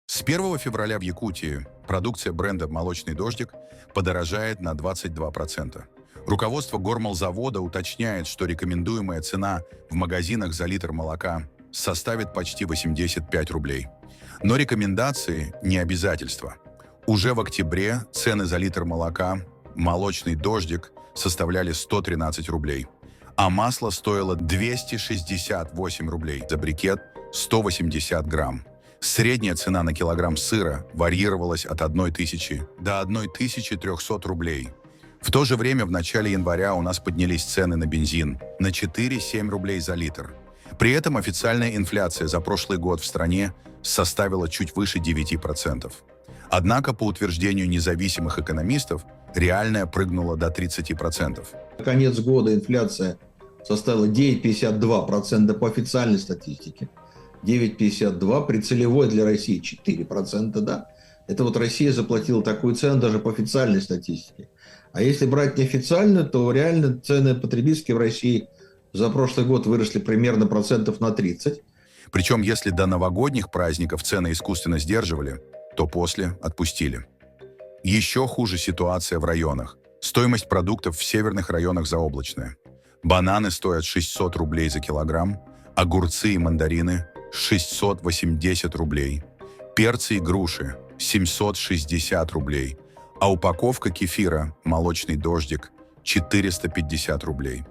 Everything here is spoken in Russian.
С 1 февраля в Якутии продукция бренда «Молочный дождик» подорожает на 22%. Руководство гормолзавода уточняет, что рекомендуемая цена в магазинах за литр молока составит почти 85 рублей. Но рекомендации не обязательства. Уже в октябре цены за литр молока «Молочный дождик» составляли 113 рублей, а масло стоило 268 рублей за брикет 180 грамм. Средняя цена на килограмм сыра варьировалась от 1000 до 1300 рублей. В то же время в начале января у нас поднялись цены на бензин на 4-7 рублей за литр. При этом официальная инфляция за прошлый год в стране составила чуть выше 9%. Однако, по утверждению независимых экономистов, реальная прыгнула до 30%. На конец года инфляция составила 9,52% по официальной статистике. 9,52 при целевой для России 4%, да. Это вот Россия заплатила такую цену даже по официальной статистике. А если брать неофициальную, то реально цены потребительские в России за прошлый год выросли примерно процентов на 30. Причем, если до новогодних праздников цены искусственно сдерживали, то после отпустили. Еще хуже ситуация в районах. Стоимость продуктов в северных районах заоблачная. Бананы стоят 600 рублей за килограмм, огурцы и мандарины – 680 рублей, перцы и груши – 760 рублей, а упаковка кефира «Молочный дождик» – 450 рублей.